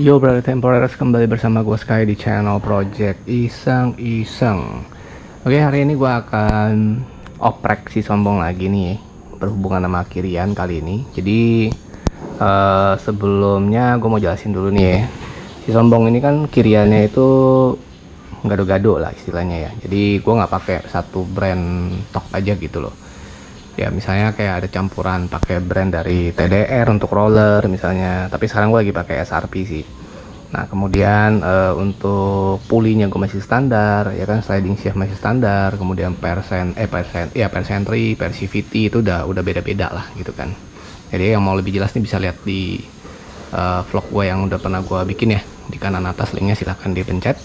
Yo brother temporeros, kembali bersama gue Sky di channel Project Iseng-Iseng. Oke, hari ini gue akan oprek si sombong lagi nih, berhubungan sama Kirian kali ini. Jadi sebelumnya gue mau jelasin dulu nih ya. Si sombong ini kan Kiriannya itu gado-gado lah istilahnya ya. Jadi gue nggak pakai satu brand tok aja gitu loh. Ya misalnya kayak ada campuran pakai brand dari TDR untuk roller misalnya, tapi sekarang gue lagi pakai SRP sih. Nah kemudian untuk pulinya gue masih standar ya kan, sliding shaft masih standar, kemudian persentry, persivity itu udah beda-beda lah gitu kan. Jadi yang mau lebih jelas nih bisa lihat di vlog gue yang udah pernah gue bikin ya, di kanan atas linknya silahkan dipencet.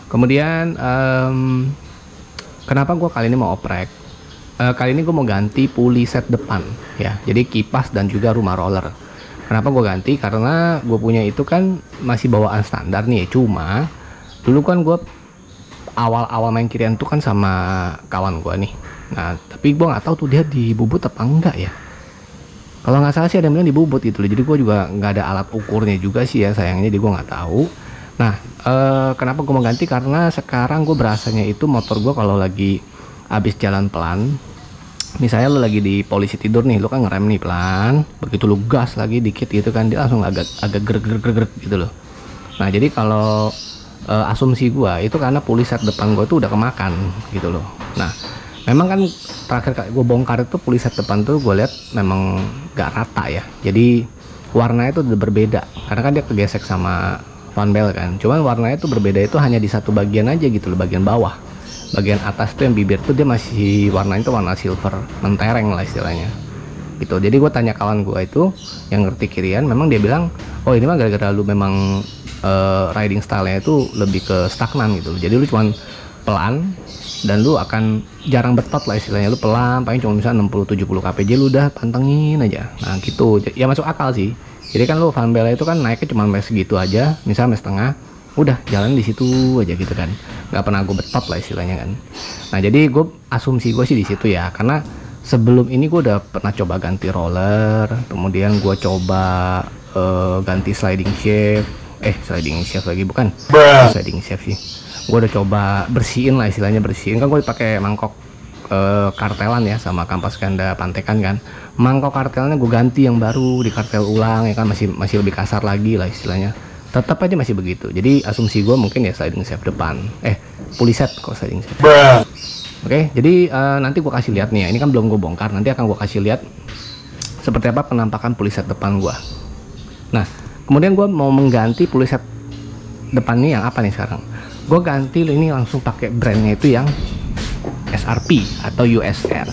Kemudian kenapa gue kali ini mau oprek? Kali ini gue mau ganti puli set depan ya, jadi kipas dan juga rumah roller. Kenapa gue ganti? Karena gue punya itu kan masih bawaan standar nih ya. Cuma dulu kan gue awal-awal main Kirian tuh kan sama kawan gue nih. Nah tapi gue nggak tahu tuh dia dibubut apa enggak ya. Kalau nggak salah sih ada yang bilang dibubut gitu loh. Jadi gue juga nggak ada alat ukurnya juga sih ya, sayangnya. Jadi gue nggak tahu. Nah kenapa gue mau ganti? Karena sekarang gue berasanya itu motor gue kalau lagi habis jalan pelan, misalnya lo lagi di polisi tidur nih, lo kan ngerem nih pelan, begitu lo gas lagi dikit gitu kan, dia langsung agak greg gitu loh. Nah jadi kalau asumsi gua itu karena puli set depan gua tuh udah kemakan gitu loh. Nah memang kan terakhir gue bongkar itu puli set depan tuh gue lihat memang gak rata ya, jadi warnanya itu udah berbeda karena kan dia kegesek sama fan belt kan. Cuman warnanya itu berbeda itu hanya di satu bagian aja gitu loh, bagian bawah. Bagian atas tuh yang bibir tuh dia masih warnanya itu warna silver mentereng lah istilahnya gitu. Jadi gue tanya kawan gue itu yang ngerti Kirian, memang dia bilang oh ini mah gara-gara lu memang riding style-nya itu lebih ke stagnan gitu. Jadi lu cuman pelan dan lu akan jarang betot lah istilahnya. Lu pelan paling cuma misalnya 60-70 kpj lu udah pantengin aja. Nah gitu ya, masuk akal sih. Jadi kan lu fan belt itu kan naiknya cuma segitu aja, misalnya setengah, udah jalan di situ aja gitu kan, nggak pernah gue betot lah istilahnya kan. Nah jadi gue asumsi gue sih di situ ya, karena sebelum ini gue udah pernah coba ganti roller, kemudian gue coba ganti sliding shaft lagi bukan sliding shaft sih, gue udah coba bersihin lah istilahnya, bersihin kan gue pakai mangkok kartelan ya sama kampas ganda pantekan kan. Mangkok kartelnya gue ganti yang baru, di kartel ulang ya kan, masih lebih kasar lagi lah istilahnya. Tetap aja masih begitu. Jadi asumsi gue mungkin ya sliding shaft depan, puli set kok sliding shaft. Oke, jadi nanti gue kasih lihat nih ya, ini kan belum gue bongkar, nanti akan gue kasih lihat seperti apa penampakan puli set depan gue. Nah kemudian gue mau mengganti puli set depan nih yang apa nih sekarang. Gue ganti ini langsung pakai brandnya itu yang SRP atau USR.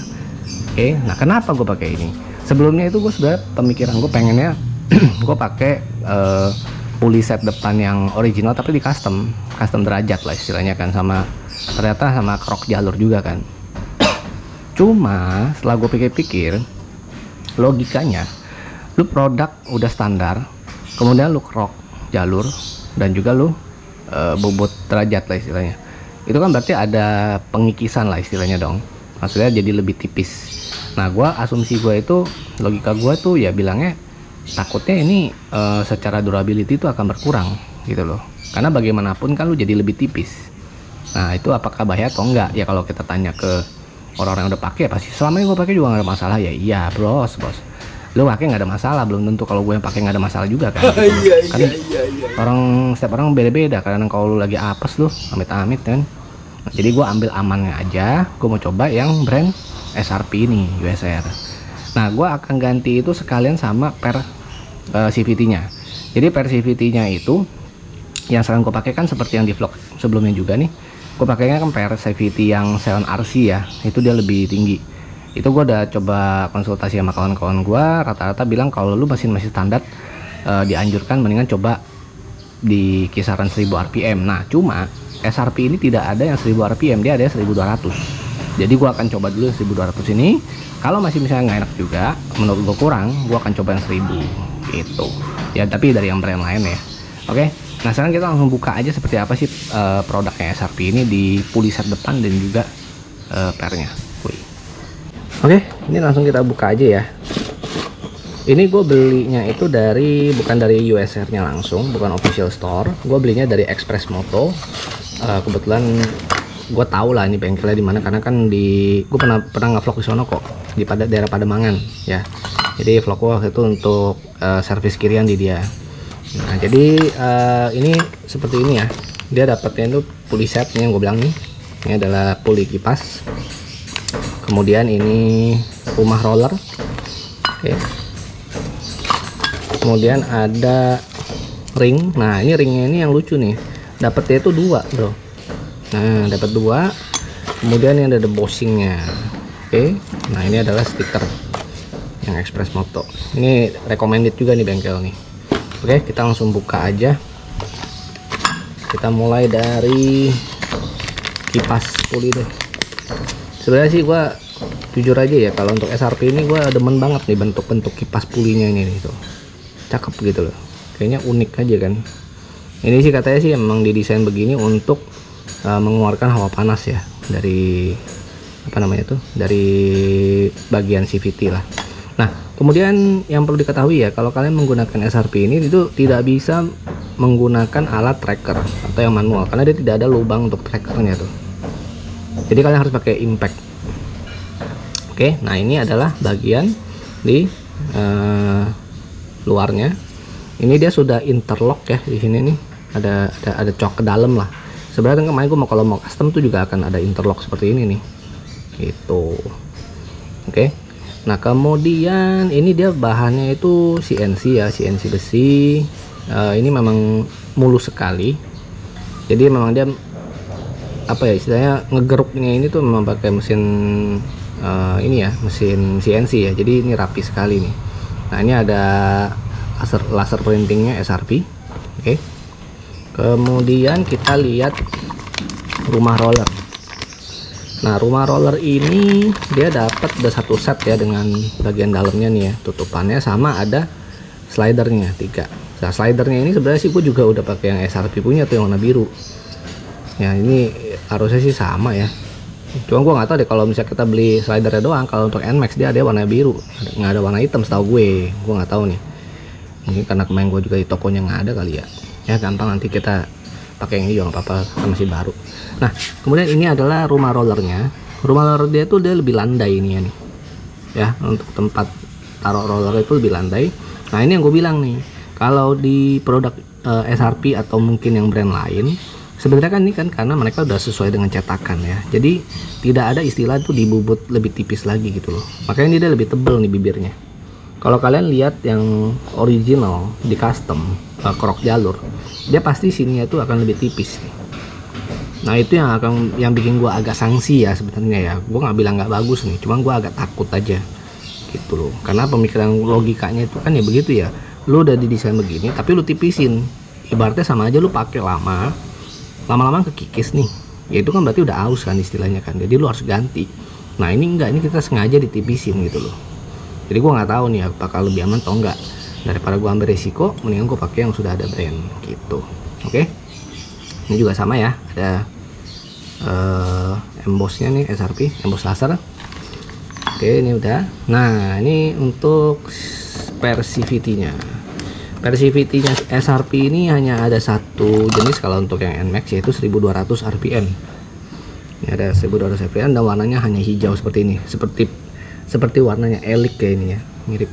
Oke, nah kenapa gue pakai ini? Sebelumnya itu gue sebenarnya pemikiran gue pengennya gue pakai puli set depan yang original tapi di custom derajat lah istilahnya kan, sama ternyata sama krok jalur juga kan. Cuma setelah gue pikir-pikir, logikanya lu produk udah standar, kemudian lu krok jalur dan juga lu bobot derajat lah istilahnya, itu kan berarti ada pengikisan lah istilahnya dong, maksudnya jadi lebih tipis. Nah gue asumsi gue itu, logika gue tuh ya bilangnya takutnya ini secara durability itu akan berkurang gitu loh, karena bagaimanapun kan lu jadi lebih tipis. Nah itu apakah bahaya atau enggak ya? Kalau kita tanya ke orang-orang yang udah pakai, pasti selama ini gue pakai juga nggak ada masalah ya. Iya bos, lu pakai nggak ada masalah, belum tentu kalau gue yang pakai nggak ada masalah juga kan gitu. Kan setiap orang beda-beda, kadang kalau lu lagi apes lu amit-amit kan. Nah, jadi gue ambil amannya aja, gue mau coba yang brand SRP ini, USR. Nah gue akan ganti itu sekalian sama CVT-nya. Jadi CVT-nya itu yang sekarang gue pakai kan seperti yang di vlog sebelumnya juga nih, gue pakainya kan CVT yang 7RC ya, itu dia lebih tinggi. Itu gue udah coba konsultasi sama kawan-kawan gue, rata-rata bilang kalau lu masih standar dianjurkan mendingan coba di kisaran 1000 rpm. Nah cuma SRP ini tidak ada yang 1000 rpm, dia ada 1200. Jadi gue akan coba dulu 1200 ini. Kalau masih misalnya nggak enak juga, menurut gue kurang, gue akan coba yang 1000 gitu ya, tapi dari yang brand lain ya. Oke, nah sekarang kita langsung buka aja seperti apa sih produknya SRP ini di puli set depan dan juga pernya. Oke, ini langsung kita buka aja ya. Ini gue belinya itu bukan dari USR-nya langsung, bukan official store. Gue belinya dari Express Moto. Kebetulan gue tahu lah ini bengkelnya di mana, karena kan gue pernah ngevlog di sono kok, di daerah Pademangan ya. Jadi vlog gue waktu itu untuk servis kirian di dia. Nah jadi ini seperti ini ya. Dia dapatnya itu pulley setnya yang gue bilang nih. Ini adalah pulley kipas. Kemudian ini rumah roller. Oke. Kemudian ada ring. Nah ini ringnya ini yang lucu nih, dapetnya itu 2 bro. Nah dapat 2. Kemudian ini ada bushingnya. Oke. Nah ini adalah stiker yang Express Moto. Ini recommended juga nih bengkel nih. Oke, kita langsung buka aja. Kita mulai dari kipas puli deh. Sebenarnya sih gua jujur aja ya, kalau untuk SRP ini gua demen banget nih bentuk-bentuk kipas pulinya ini nih tuh. Cakep gitu loh, kayaknya unik aja kan. Ini sih katanya sih emang didesain begini untuk mengeluarkan hawa panas ya dari apa namanya tuh, dari bagian CVT lah. Nah kemudian yang perlu diketahui ya, kalau kalian menggunakan SRP ini itu tidak bisa menggunakan alat tracker atau yang manual, karena dia tidak ada lubang untuk trackernya tuh. Jadi kalian harus pakai impact. Oke, nah ini adalah bagian di luarnya. Ini dia sudah interlock ya di sini nih, ada cok ke dalam lah. Sebenarnya kan kemarin gue kalau mau custom tuh juga akan ada interlock seperti ini nih, gitu. Oke, nah kemudian ini dia bahannya itu CNC ya, CNC besi. Ini memang mulus sekali, jadi memang dia apa ya istilahnya, ngegeruknya ini tuh memang pakai mesin ini ya, mesin CNC ya. Jadi ini rapi sekali nih. Nah ini ada laser printingnya SRP. Oke. Kemudian kita lihat rumah roller. Nah rumah roller ini dia dapat ada satu set ya, dengan bagian dalamnya nih ya, tutupannya, sama ada slidernya 3. Nah slidernya ini sebenarnya sih gue juga udah pakai yang SRP punya tuh, yang warna biru ya. Ini harusnya sih sama ya, cuma gue nggak tahu deh kalau misalnya kita beli slidernya doang. Kalau untuk NMAX dia ada warna biru, nggak ada warna hitam setahu gue nggak tahu nih. Mungkin karena kemarin gue juga di tokonya nggak ada kali ya. Ya gampang, nanti kita pakai yang ini juga nggak apa-apa, kan masih baru. Nah kemudian ini adalah rumah rollernya. Rumah roller dia tuh dia lebih landai ini ya nih ya, untuk tempat taruh roller itu lebih landai. Nah ini yang gue bilang nih, kalau di produk SRP atau mungkin yang brand lain, sebenarnya kan ini kan karena mereka udah sesuai dengan cetakan ya, jadi tidak ada istilah tuh dibubut lebih tipis lagi gitu loh. Makanya ini dia lebih tebel nih bibirnya. Kalau kalian lihat yang original di custom krok jalur, dia pasti sininya tuh akan lebih tipis nih. Nah itu yang bikin gua agak sanksi ya sebenarnya ya. Gua nggak bilang nggak bagus nih, cuma gua agak takut aja gitu loh, karena pemikiran logikanya itu kan ya begitu ya. Lu udah didesain begini tapi lu tipisin, ibaratnya sama aja lu pakai lama-lama kekikis nih ya, itu kan berarti udah aus kan istilahnya kan, jadi lu harus ganti. Nah ini enggak, ini kita sengaja ditipisin gitu loh. Jadi gua nggak tahu nih apakah lebih aman atau enggak. Daripada gua ambil resiko, mendingan gua pakai yang sudah ada brand gitu. Oke, ini juga sama ya, ada embossnya nih, SRP emboss laser. Oke ini udah. Nah ini untuk per CVT nya. Per CVT nya SRP ini hanya ada satu jenis kalau untuk yang NMAX, yaitu 1200 RPM. Ini ada 1200 RPM dan warnanya hanya hijau seperti ini, seperti warnanya Elite kayak ini ya, mirip.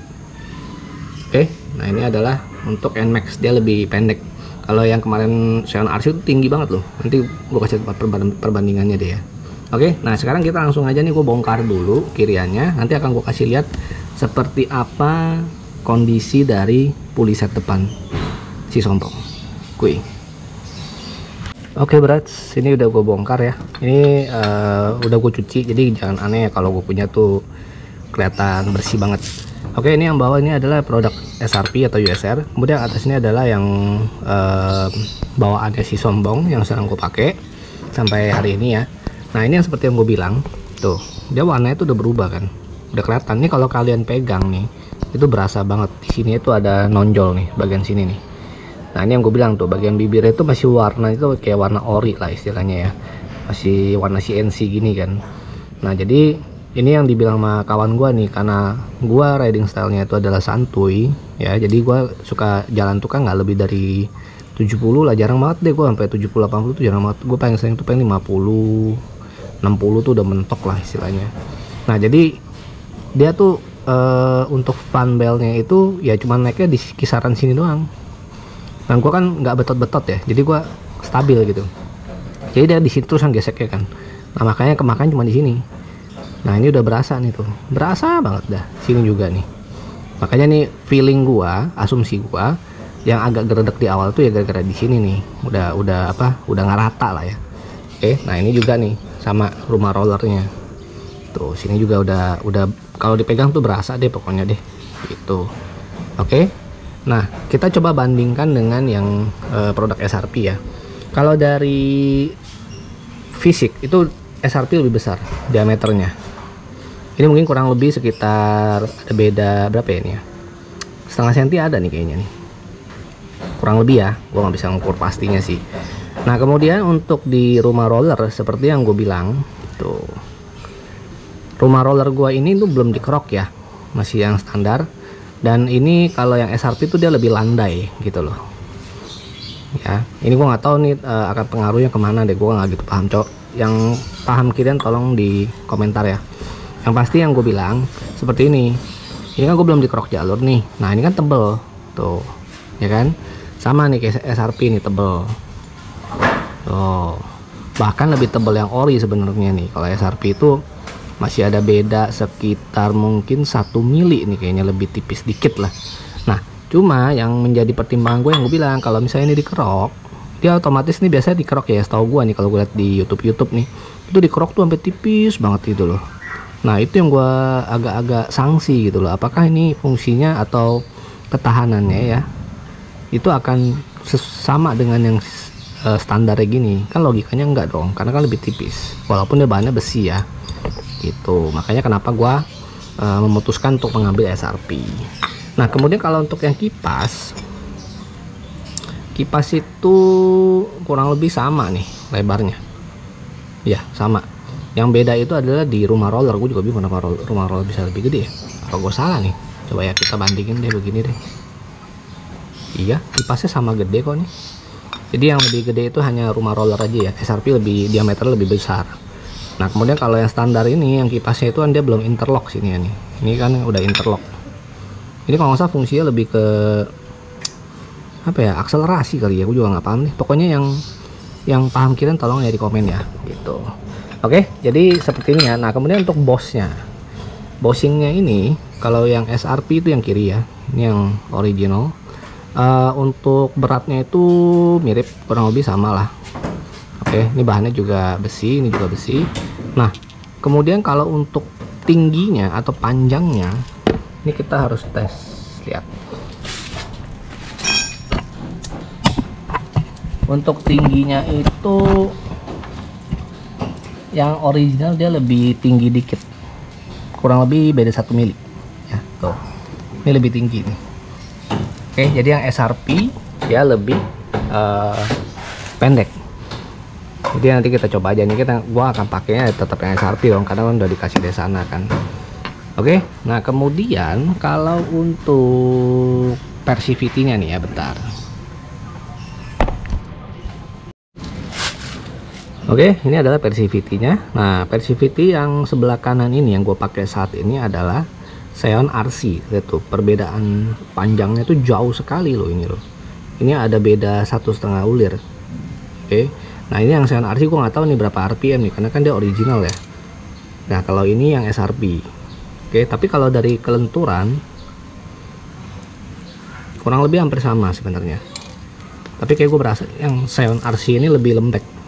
Oke, nah ini adalah untuk NMAX, dia lebih pendek. Kalau yang kemarin Xeon RC itu tinggi banget loh. Nanti gue kasih perbandingannya deh ya. Oke, nah sekarang kita langsung aja nih, gue bongkar dulu kiriannya. Nanti akan gue kasih lihat seperti apa kondisi dari pulley set depan si Sompong Kui. Oke brats, ini udah gue bongkar ya. Ini udah gue cuci, jadi jangan aneh ya kalau gue punya tuh kelihatan bersih banget. Oke, ini yang bawah ini adalah produk SRP atau USR. Kemudian atas ini adalah yang bawaannya si Sompong yang sedang gue pakai sampai hari ini ya. Nah ini yang seperti yang gue bilang tuh, dia warnanya tuh udah berubah kan, udah kelihatan nih kalau kalian pegang nih, itu berasa banget. Di sini itu ada nonjol nih bagian sini nih. Nah ini yang gue bilang tuh, bagian bibirnya itu masih warna itu kayak warna ori lah istilahnya ya, masih warna CNC gini kan. Nah jadi Ini yang dibilang sama kawan gua nih, karena gua riding stylenya itu adalah santuy ya, jadi gua suka jalan tuh kan nggak lebih dari 70 lah, jarang banget deh gua sampai 70 80 tuh jarang banget. Gua paling sering tuh paling 50 60 tuh udah mentok lah istilahnya. Nah jadi dia tuh untuk fan belnya itu ya cuma naiknya di kisaran sini doang, dan gua kan nggak betot-betot ya, jadi gua stabil gitu, jadi dia di situ terus yang geseknya kan. Nah makanya kemakan cuma di sini. Nah ini udah berasa nih tuh, berasa banget dah sini juga nih. Makanya nih feeling gua, asumsi gua yang agak geredek di awal tuh ya gara-gara di sini nih, udah apa, udah nggak rata lah ya. Oke, nah ini juga nih sama rumah rollernya. Tuh sini juga udah kalau dipegang tuh berasa deh pokoknya deh gitu. Oke. Nah, kita coba bandingkan dengan yang produk SRP ya. Kalau dari fisik itu SRP lebih besar diameternya. Ini mungkin kurang lebih sekitar ada beda berapa ya ini ya? Setengah senti ada nih kayaknya nih. Kurang lebih ya, gua nggak bisa ngukur pastinya sih. Nah, kemudian untuk di rumah roller seperti yang gue bilang, tuh. Rumah roller gua ini tuh belum dikerok ya. Masih yang standar. Dan ini kalau yang SRP tuh dia lebih landai gitu loh. Ya, ini gua nggak tahu nih akan pengaruhnya kemana deh, gua nggak gitu paham, cok. Yang paham kalian tolong di komentar ya. Yang pasti yang gue bilang seperti ini kan gue belum dikerok jalur nih. Nah ini kan tebel tuh ya kan, sama nih kayak SRP ini tebel tuh, bahkan lebih tebel yang ori sebenarnya nih. Kalau SRP itu masih ada beda sekitar mungkin 1 mili nih, kayaknya lebih tipis dikit lah. Nah cuma yang menjadi pertimbangan gue yang gue bilang, kalau misalnya ini dikerok, dia otomatis nih biasanya dikerok ya, setahu gue nih kalau gue lihat di YouTube nih itu dikerok tuh sampai tipis banget gitu loh. Nah itu yang gue agak-agak sanksi gitu loh, apakah ini fungsinya atau ketahanannya ya itu akan sama dengan yang standarnya gini? Kan logikanya enggak dong, karena kan lebih tipis walaupun dia bahannya besi ya gitu. Makanya kenapa gue memutuskan untuk mengambil SRP. Nah kemudian kalau untuk yang kipas itu kurang lebih sama nih lebarnya ya, sama. Yang beda itu adalah di rumah roller. Gue juga bingung kenapa rumah roller bisa lebih gede ya. Apa gue salah nih? Coba ya kita bandingin deh begini deh. Iya, kipasnya sama gede kok nih. Jadi yang lebih gede itu hanya rumah roller aja ya. SRP lebih diameter lebih besar. Nah kemudian kalau yang standar ini, yang kipasnya itu kan dia belum interlock sini ya nih. Ini kan udah interlock. Ini kalau nggak salah fungsinya lebih ke apa ya, akselerasi kali ya. Gue juga nggak paham nih. Pokoknya yang paham kalian tolong ya di komen ya gitu. Oke, jadi seperti ini ya. Nah kemudian untuk bossingnya ini, kalau yang SRP itu yang kiri ya, ini yang original. Untuk beratnya itu mirip, kurang lebih sama lah. Oke, ini bahannya juga besi, ini juga besi. Nah kemudian kalau untuk tingginya atau panjangnya, ini kita harus tes, lihat. Untuk tingginya itu yang original dia lebih tinggi dikit, kurang lebih beda 1 mili ya tuh, ini lebih tinggi nih. Oke, jadi yang SRP dia lebih pendek. Jadi nanti kita coba aja nih, gua akan pakainya tetap yang SRP dong, karena udah dikasih di sana kan. Oke, nah kemudian kalau untuk Persivity-nya nih ya, bentar. Oke, ini adalah Persivity-nya. Nah, Persivity yang sebelah kanan ini yang gue pakai saat ini adalah Xeon RC. Lihat tuh, perbedaan panjangnya tuh jauh sekali loh ini loh. Ini ada beda 1,5 ulir. Oke, nah ini yang Xeon RC gue nggak tahu nih berapa RPM nih, karena kan dia original ya. Nah, kalau ini yang SRP. Oke, tapi kalau dari kelenturan kurang lebih hampir sama sebenarnya. Tapi kayak gue berasa yang Xeon RC ini lebih lembek.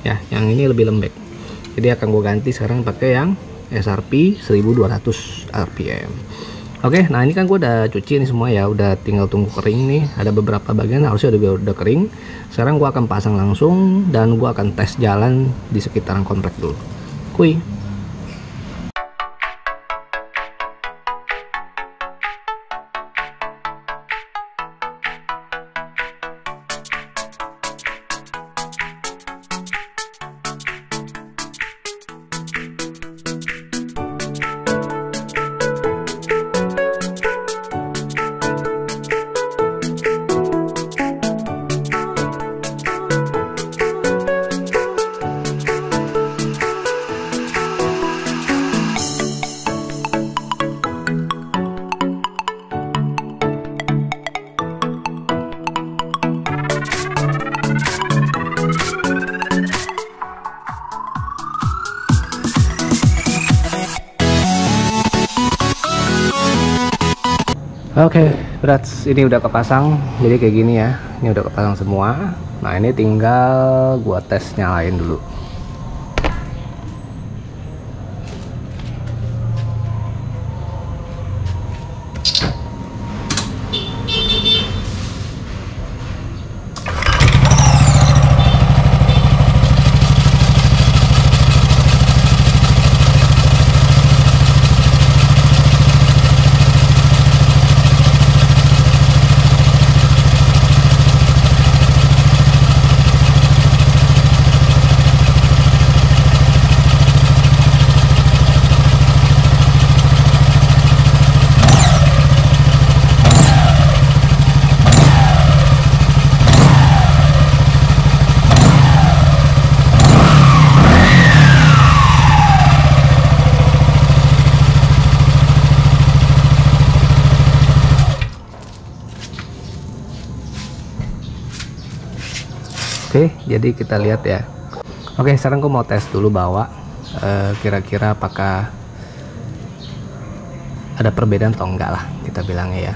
Ya, yang ini lebih lembek. Jadi akan gue ganti sekarang pakai yang SRP 1200 RPM. Oke, nah ini kan gue udah cuci ini semua ya, udah tinggal tunggu kering nih. Ada beberapa bagian harusnya udah kering. Sekarang gue akan pasang langsung dan gue akan tes jalan di sekitaran komplek dulu. Kuy. Oke, berarti ini udah kepasang, jadi kayak gini ya. Ini udah kepasang semua. Nah ini tinggal gua tes nyalain dulu. Oke, jadi kita lihat ya. Oke, sekarang gue mau tes dulu bawa kira-kira apakah ada perbedaan atau enggak lah, kita bilangnya ya.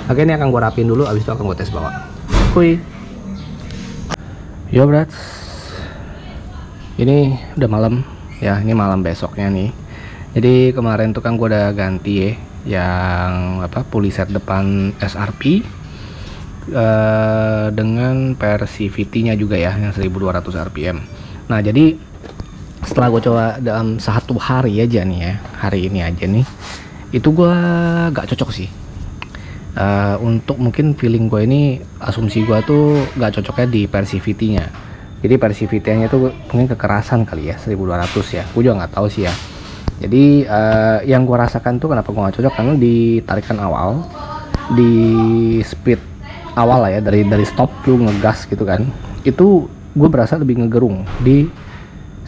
Oke, ini akan gue rapin dulu, abis itu akan gue tes bawa. Kuy. Yo brats, ini udah malam ya, ini malam besoknya nih. Jadi kemarin tuh kan gue udah ganti ya, yang apa, puli set depan SRP dengan Persivity-nya juga ya, yang 1200 rpm. Nah jadi setelah gue coba dalam satu hari aja nih ya, hari ini aja nih, itu gue gak cocok sih. Untuk mungkin feeling gue ini, asumsi gue tuh gak cocoknya di Persivity-nya. Jadi Persivity-nya tuh mungkin kekerasan kali ya, 1200 ya, gue juga nggak tahu sih ya. Jadi yang gue rasakan tuh kenapa gue gak cocok, karena di tarikan awal, di speed awal lah ya, dari stop lu ngegas gitu kan, itu gue berasa lebih ngegerung. Di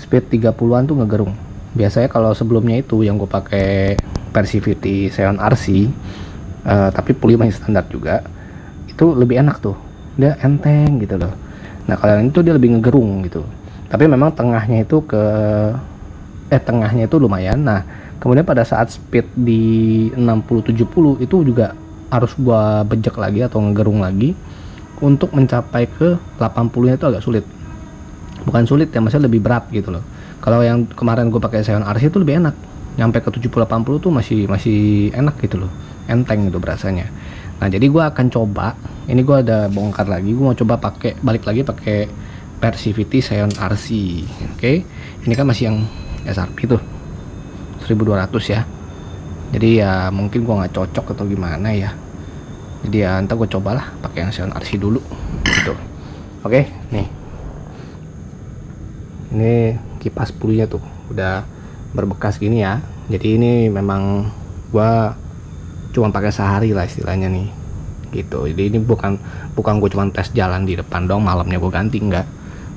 speed 30-an tuh ngegerung. Biasanya kalau sebelumnya itu yang gue pakai Persivity Xeon RC, tapi puli masih standar juga, itu lebih enak tuh, dia enteng gitu loh. Nah kalau yang itu dia lebih ngegerung gitu, tapi memang tengahnya itu tengahnya itu lumayan. Nah kemudian pada saat speed di 60-70 itu juga harus gua bejek lagi atau ngegerung lagi untuk mencapai ke 80-nya itu agak sulit. Bukan sulit ya, maksudnya lebih berat gitu loh. Kalau yang kemarin gue pakai Xeon RC itu lebih enak, nyampe ke 70-80 tuh masih enak gitu loh, enteng gitu berasanya. Nah jadi gue akan coba, ini gue ada bongkar lagi, gue mau coba balik lagi pakai Persivity Xeon RC. Oke, ini kan masih yang SRP tuh 1200 ya. Jadi ya mungkin gue nggak cocok atau gimana ya. Jadi ya ntar gue cobalah pakai yang Xeon RC dulu gitu. Oke, nih. Ini kipas pulinya tuh udah berbekas gini ya. Jadi ini memang gue cuma pakai sehari lah istilahnya nih. Gitu. Jadi ini bukan gue cuma tes jalan di depan dong, malamnya gue ganti, enggak.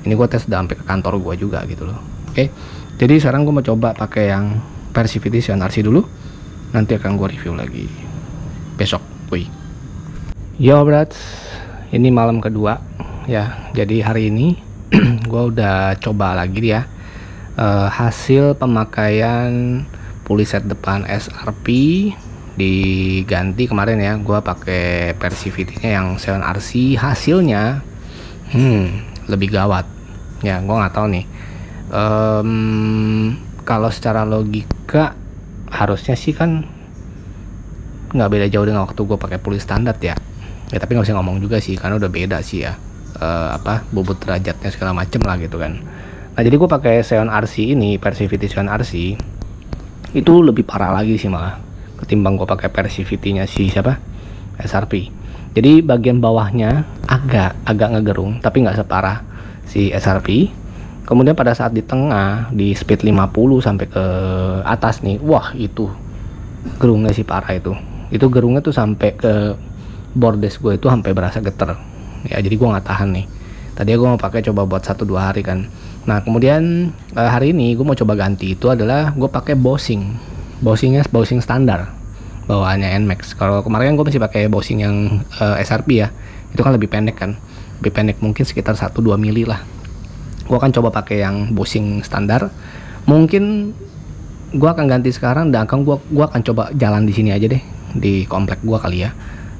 Ini gue tes udah sampai ke kantor gue juga gitu loh. Oke. Jadi sekarang gue mau coba pakai yang Persivity Xeon RC dulu. Nanti akan gue review lagi besok. Wih. Yo brats, ini malam kedua ya. Jadi hari ini gue udah coba lagi ya, hasil pemakaian puli set depan SRP diganti kemarin ya. Gue pakai Persivity-nya yang Xeon RC, hasilnya lebih gawat ya. Gue nggak tahu nih, kalau secara logika harusnya sih kan nggak beda jauh dengan waktu gue pakai puli standar ya. Tapi nggak bisa ngomong juga sih, karena udah beda sih ya, bobot derajatnya segala macem lah gitu kan. Nah jadi gue pakai Xeon RC ini, Persivity Xeon RC, itu lebih parah lagi sih malah ketimbang gue pakai Persivity-nya si SRP. Jadi bagian bawahnya agak ngegerung, tapi nggak separah si SRP. Kemudian pada saat di tengah, di speed 50 sampai ke atas nih, wah itu gerungnya sih parah itu. Itu gerungnya tuh sampai ke bordes gue itu sampai berasa geter ya. Jadi gue nggak tahan nih. Tadi gue mau pakai coba buat 1-2 hari kan. Nah kemudian hari ini gue mau coba ganti, itu adalah gue pakai Bosingnya standar, bawaannya NMAX. Kalau kemarin gue masih pakai Bosing yang SRP ya, itu kan lebih pendek kan, lebih pendek mungkin sekitar 1-2 mili lah. Gue akan coba pakai yang Bosing standar. Mungkin gue akan ganti sekarang dan gue akan coba jalan di sini aja deh di komplek gua kali ya,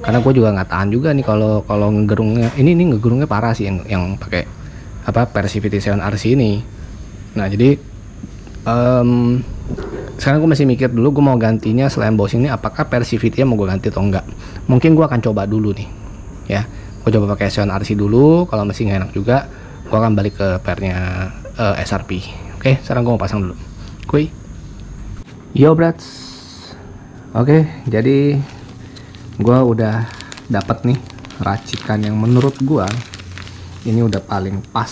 karena gua juga nggak tahan juga nih kalau ngegerungnya ini ngegerungnya parah sih yang pakai apa Persivity 7RC ini. Nah jadi sekarang gue masih mikir dulu gue mau gantinya selain Boss ini apakah Persivity mau gue ganti atau enggak. Mungkin gue akan coba dulu nih ya, gue coba pakai 7RC dulu. Kalau masih nggak enak juga gue akan balik ke pairnya SRP. Oke, sekarang gue mau pasang dulu. Kuy yo brats. Oke, jadi gue udah dapat nih racikan yang menurut gue ini udah paling pas,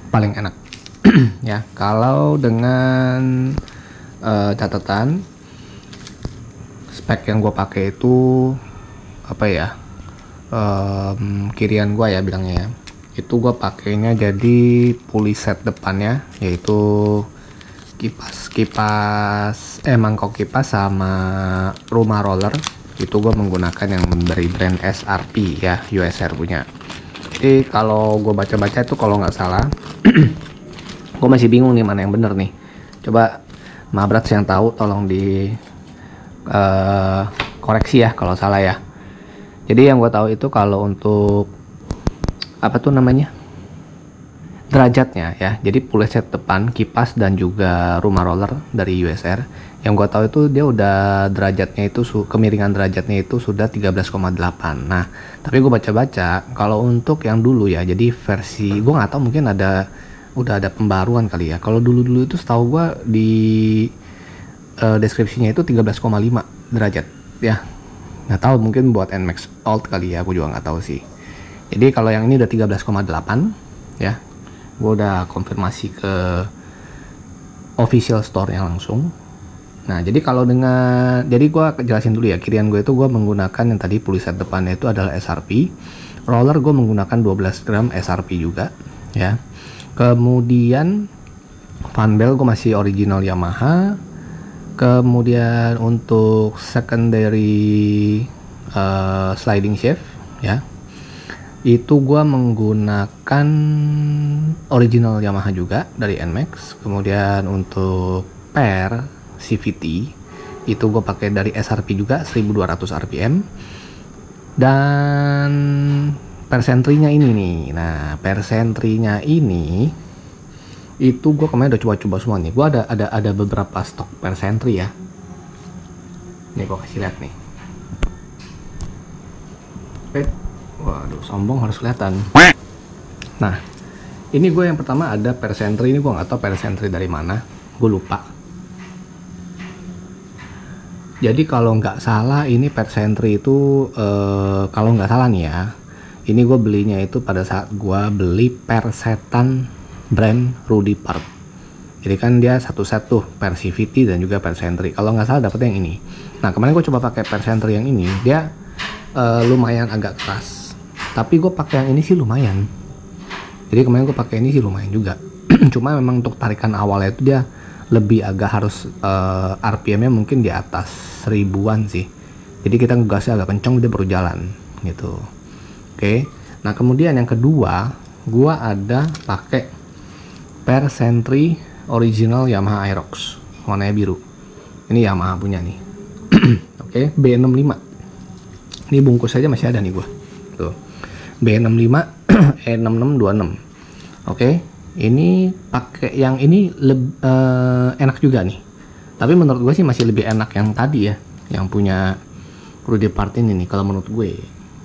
paling enak ya. Kalau dengan catatan spek yang gue pakai itu apa ya, kirian gue ya bilangnya ya, itu gue pakainya jadi pulley set depannya, yaitu mangkok kipas sama rumah roller itu gue menggunakan yang dari brand SRP ya, USR punya. Jadi kalau gue baca-baca itu kalau nggak salah gue masih bingung nih mana yang bener nih. Coba Mabrats yang tahu tolong di koreksi ya kalau salah ya. Jadi yang gue tahu itu kalau untuk apa tuh namanya, derajatnya ya, jadi pulley set depan, kipas dan juga rumah roller dari USR, yang gue tahu itu dia udah derajatnya itu kemiringan derajatnya itu sudah 13,8. Nah tapi gue baca-baca kalau untuk yang dulu ya, jadi versi gue nggak tahu, mungkin udah ada pembaruan kali ya. Kalau dulu itu setahu gue di deskripsinya itu 13,5 derajat ya. Nggak tahu, mungkin buat NMAX Alt kali ya, aku juga nggak tahu sih. Jadi kalau yang ini udah 13,8 ya, gue udah konfirmasi ke official store-nya langsung. Nah jadi kalau jadi gue jelasin dulu ya, kirian gue itu gue menggunakan yang tadi pulley set depannya itu adalah SRP, roller gue menggunakan 12 gram SRP juga ya. Kemudian fan bell gue masih original Yamaha. Kemudian untuk secondary sliding shaft ya, itu gue menggunakan original Yamaha juga dari NMAX. Kemudian untuk pair CVT itu gue pakai dari SRP juga 1200 rpm. Dan persentrinya ini nih, nah persentrinya ini itu gue kemarin udah coba-coba semua nih. Gue ada beberapa stok persentri ya. Nih gue kasih lihat nih. Oke. Waduh, sombong harus kelihatan. Nah, ini gue yang pertama ada persentri. Ini gue nggak tahu persentri dari mana, gue lupa. Jadi kalau nggak salah ini persentri itu kalau nggak salah nih ya, ini gue belinya itu pada saat gue beli persetan brand Rudy Park. Jadi kan dia satu set tuh, Persivity dan juga Persentry. Kalau nggak salah dapet yang ini. Nah kemarin gue coba pakai Persentry yang ini, dia lumayan agak keras. Tapi gue pakai yang ini sih lumayan. Jadi kemarin gue pakai ini sih lumayan juga. Cuma memang untuk tarikan awalnya itu dia lebih agak harus RPM-nya mungkin di atas 1000-an sih. Jadi kita ngegasnya agak kenceng, dia baru jalan gitu. Oke. Nah kemudian yang kedua, gue ada pakai Persentry original Yamaha Aerox, warnanya biru. Ini Yamaha punya nih. Oke, B65. Ini bungkus aja masih ada nih gua. Tuh. B65 E6626. Oke, ini pakai yang ini enak juga nih. Tapi menurut gue sih masih lebih enak yang tadi ya, yang punya Rudy Park ini nih kalau menurut gue.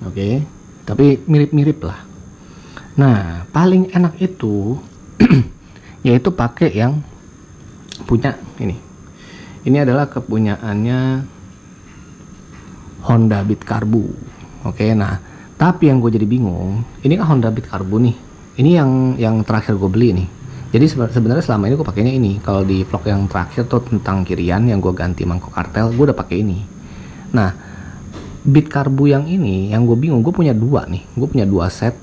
Oke. Tapi mirip-mirip lah. Nah, paling enak itu yaitu pakai yang punya ini. Ini adalah kepunyaannya Honda Beat Carbu. Oke, nah tapi yang gue jadi bingung, ini kan Honda Beat Carbu nih. Ini yang terakhir gue beli nih. Jadi sebenarnya selama ini gue pakainya ini. Kalau di vlog yang terakhir tuh tentang kirian yang gue ganti mangkok kartel, gue udah pakai ini. Nah, Beat Carbu yang ini, yang gue bingung, gue punya dua nih. Gue punya dua set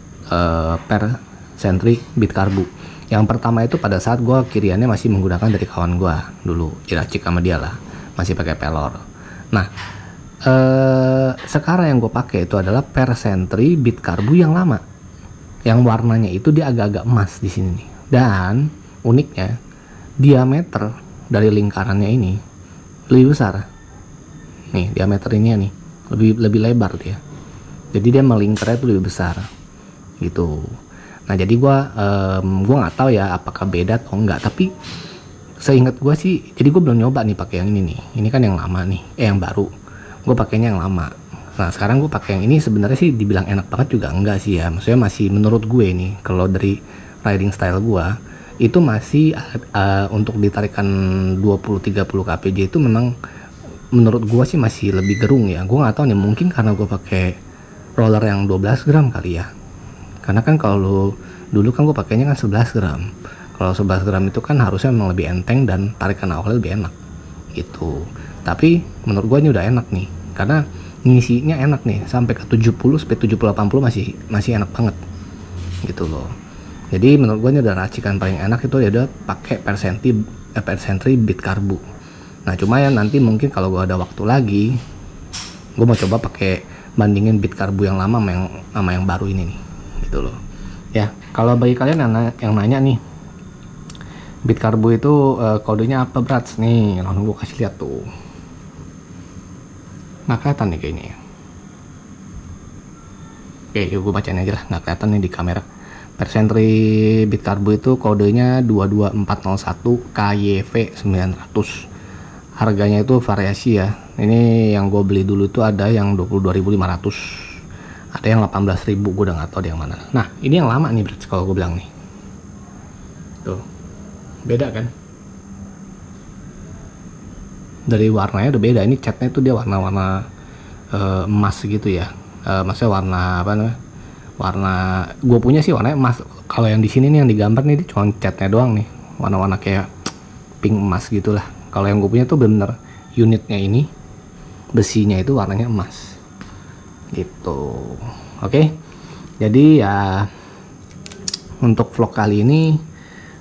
Persentry Beat Carbu. Yang pertama itu pada saat gue kiriannya masih menggunakan dari kawan gue dulu, diracik sama dia lah, masih pakai pelor. Nah, sekarang yang gue pakai itu adalah Persentry Beat Carbu yang lama, yang warnanya itu dia agak-agak emas di sini nih. Dan uniknya diameter dari lingkarannya ini lebih besar. nih diameter ini nih lebih lebar dia, jadi dia melingkarnya tuh lebih besar gitu. Nah jadi gua nggak tahu ya apakah beda atau enggak, tapi seingat gua sih, jadi gua belum nyoba nih pakai yang ini nih, ini kan yang lama nih, yang baru gua pakainya yang lama. Nah sekarang gue pakai yang ini, sebenarnya sih dibilang enak banget juga enggak sih ya, maksudnya masih menurut gue nih, kalau dari riding style gue itu masih untuk ditarikan 20-30 kpj itu memang menurut gue sih masih lebih gerung ya. Gue nggak tahu nih, mungkin karena gue pakai roller yang 12 gram kali ya, karena kan kalau dulu kan gue pakainya kan 11 gram. Kalau 11 gram itu kan harusnya memang lebih enteng dan tarikan awalnya lebih enak gitu. Tapi menurut gue ini udah enak nih, karena ngisinya enak nih, sampai ke 70 sampai 70-80 masih enak banget gitu loh. Jadi menurut gue ini udah racikan paling enak itu ya udah pakai Persentry Beat Karbu. Nah cuma ya nanti mungkin kalau gue ada waktu lagi, gue mau coba pakai bandingin Beat Karbu yang lama sama yang baru ini nih gitu loh ya. Kalau bagi kalian yang nanya nih, Beat Karbu itu kodenya apa Brats, nih langsung gue kasih lihat tuh. Nggak kelihatan nih kayaknya ya. Oke, yuk gue bacain aja lah, nggak kelihatan nih di kamera. Persentry Beat Karbu itu kodenya 22401 KYV 900. Harganya itu variasi ya. Ini yang gue beli dulu itu ada yang 22.500, ada yang 18.000, gue udah nggak tahu yang mana. Nah ini yang lama nih kalau gue bilang nih, tuh beda kan, dari warnanya udah beda. Ini catnya tuh dia warna-warna emas gitu ya, maksudnya warna apa namanya, warna gue punya sih warnanya emas. Kalau yang di sini nih yang digambar nih cuma catnya doang nih, warna-warna kayak pink emas gitulah. Kalau yang gue punya tuh bener-bener unitnya ini, besinya itu warnanya emas gitu. Oke, jadi ya untuk vlog kali ini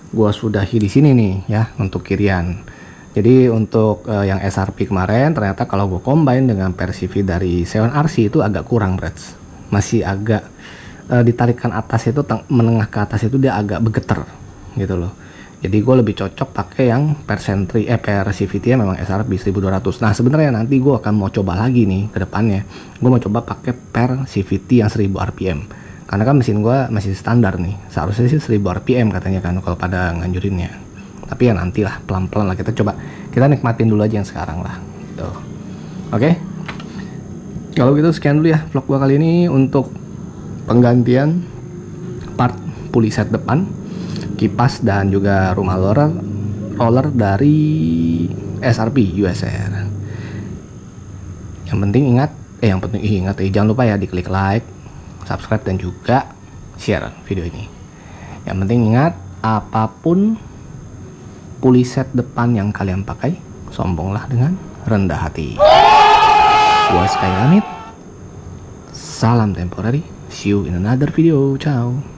gue sudahi di sini nih ya untuk kirian. Jadi untuk yang SRP kemarin ternyata kalau gue combine dengan Persivy dari Seon RC itu agak kurang Brats, masih agak ditarikan atas itu menengah ke atas itu dia agak begeter gitu loh. Jadi gue lebih cocok pakai yang Persivy ya memang SRP 1200. Nah sebenarnya nanti gue akan mau coba lagi nih ke depannya, gue mau coba pakai Persivy yang 1000 rpm, karena kan mesin gue masih standar nih, seharusnya sih 1000 rpm katanya kan kalau pada nganjurinnya. Tapi ya nantilah pelan-pelan lah, kita coba, kita nikmatin dulu aja yang sekarang lah gitu. Oke, kalau gitu sekian dulu ya vlog gue kali ini untuk penggantian part pulley set depan, kipas dan juga rumah roller dari SRP USR. Yang penting ingat jangan lupa ya diklik like, subscribe dan juga share video ini. Yang penting ingat, apapun pulley set depan yang kalian pakai, sombonglah dengan rendah hati. Gua Sky pamit. Salam temporary. See you in another video. Ciao.